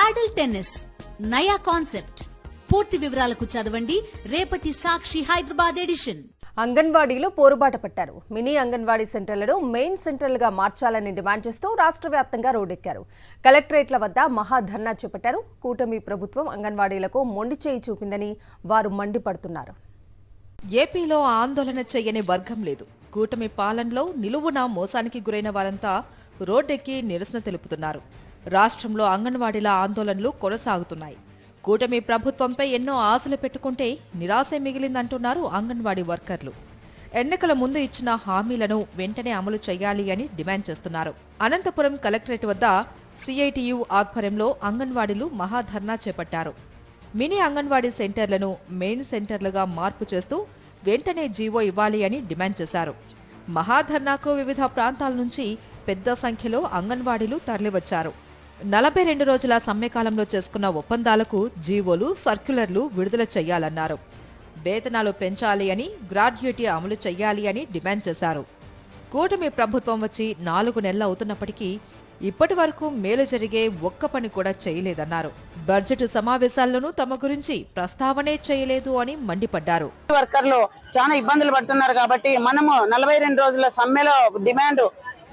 పాడల్ tennis నయా concept. పూర్తి వివరాలకు చదవండి రేపటి సాక్షి హైదరాబాద్ ఎడిషన్. అంగన్వాడీలు పోరుబాట పట్టారు. మినీ అంగన్వాడీ సెంటర్లను మెయిన్ సెంటర్లుగా మార్చాలని డిమాండ్ చేస్తూ రాష్ట్ర వ్యాప్తంగా రోడ్డెక్కారు. కలెక్టరేట్ల వద్ద మహాధర్నా చేపట్టారు. కూటమి ప్రభుత్వం అంగన్వాడీలకు మొండి చేయి చూపిందని వారు మండిపడుతున్నారు. ఏపీలో ఆందోళన చేయని వర్గం లేదు. కూటమి పాలనలో నిలువున మోసానికి గురైన వారంతా రోడ్డెక్కి నిరసన తెలుపుతున్నారు. రాష్ట్రంలో అంగన్వాడీల ఆందోళనలు కొనసాగుతున్నాయి. కూటమి ప్రభుత్వంపై ఎన్నో ఆశలు పెట్టుకుంటే నిరాశే మిగిలిందంటున్నారు అంగన్వాడీ వర్కర్లు. ఎన్నికల ముందు ఇచ్చిన హామీలను వెంటనే అమలు చేయాలి అని డిమాండ్ చేస్తున్నారు. అనంతపురం కలెక్టరేట్ వద్ద సిఐటియు ఆధ్వర్యంలో అంగన్వాడీలు మహాధర్నా చేపట్టారు. మినీ అంగన్వాడీ సెంటర్లను మెయిన్ సెంటర్లుగా మార్పు చేస్తూ వెంటనే జీవో ఇవ్వాలి అని డిమాండ్ చేశారు. మహాధర్నాకు వివిధ ప్రాంతాల నుంచి పెద్ద సంఖ్యలో అంగన్వాడీలు తరలివచ్చారు. 42 రోజుల సమ్మెకాలంలో చేసుకున్న ఒప్పందాలకు జీవోలు, సర్క్యులర్లు విడుదల చేయాలన్నారు. వేతనాలు పెంచాలి అని, గ్రాడ్యుయేటీ అమలు చేయాలి అని డిమాండ్ చేశారు. కూటమి ప్రభుత్వం వచ్చి 4 నెలలు అవుతున్నప్పటికీ ఇప్పటి వరకు మేలు జరిగే ఒక్క పని కూడా చేయలేదన్నారు. బడ్జెట్ సమావేశాల్లోనూ తమ గురించి ప్రస్తావనే చేయలేదు అని మండిపడ్డారు. వర్కర్లు చాలా ఇబ్బందులు పడుతున్నారు కాబట్టి మనము 42 రోజుల సమ్మెలో డిమాండ్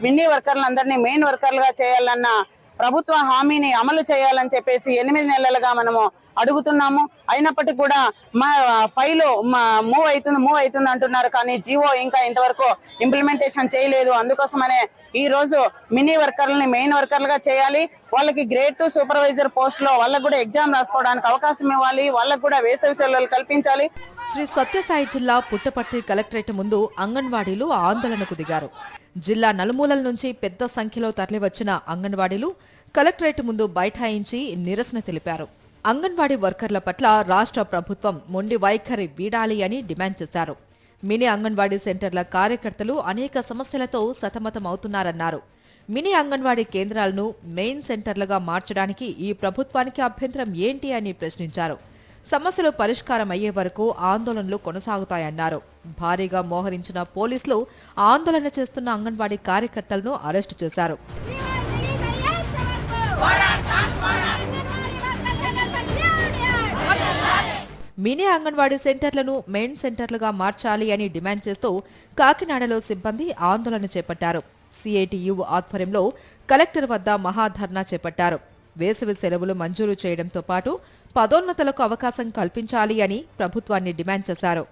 మినీ వర్కర్లందరినీ మెయిన్ వర్కర్లుగా చేయాలన్న ప్రభుత్వ హామీని అమలు చేయాలని చెప్పేసి 8 నెలలుగా మనము అడుగుతున్నాము. అయినప్పటికీ కూడా మా ఫైల్ మూవ్ అవుతుంది అంటున్నారు, కానీ జీవో ఇంకా ఇంతవరకు ఇంప్లిమెంటేషన్ చేయలేదు. అందుకోసమనే ఈ రోజు మినీ వర్కర్లని మెయిన్ వర్కర్లుగా చేయాలి. వాళ్ళకి గ్రేడ్ 2 సూపర్వైజర్ పోస్ట్ లో వాళ్ళకు కూడా ఎగ్జామ్ రాసుకోవడానికి అవకాశం ఇవ్వాలి. వాళ్ళకు కూడా వేసవి సెలవులు కల్పించాలి. శ్రీ సత్యసాయి జిల్లా పుట్టపర్తి కలెక్టరేట్ ముందు అంగన్వాడీలు ఆందోళనకు దిగారు. జిల్లా నలుమూలల నుంచి పెద్ద సంఖ్యలో తరలివచ్చిన అంగన్వాడీలు కలెక్టరేట్ ముందు బైఠాయించి నిరసన తెలిపారు. అంగన్వాడీ వర్కర్ల పట్ల రాష్ట్ర ప్రభుత్వం మొండి వైఖరి వీడాలి అని డిమాండ్ చేశారు. మినీ అంగన్వాడీ సెంటర్ల కార్యకర్తలు అనేక సమస్యలతో సతమతమవుతున్నారన్నారు. మినీ అంగన్వాడీ కేంద్రాలను మెయిన్ సెంటర్లుగా మార్చడానికి ఈ ప్రభుత్వానికి అభ్యంతరం ఏంటి అని ప్రశ్నించారు. సమస్యలు పరిష్కారం అయ్యే వరకు ఆందోళనలు కొనసాగుతాయన్నారు. భారీగా మోహరించిన పోలీసులు ఆందోళన చేస్తున్న అంగన్వాడీ కార్యకర్తలను అరెస్టు చేశారు. మినీ అంగన్వాడీ సెంటర్లను మెయిన్ సెంటర్లుగా మార్చాలి అని డిమాండ్ చేస్తూ కాకినాడలో సిబ్బంది ఆందోళన చేపట్టారు. సిఐటియు ఆధ్వర్యంలో కలెక్టర్ వద్ద మహాధర్నా చేపట్టారు. వేసవి సెలవులు మంజూరు చేయడంతో పాటు పదోన్నతులకు అవకాశం కల్పించాలి అని ప్రభుత్వాన్ని డిమాండ్ చేశారు.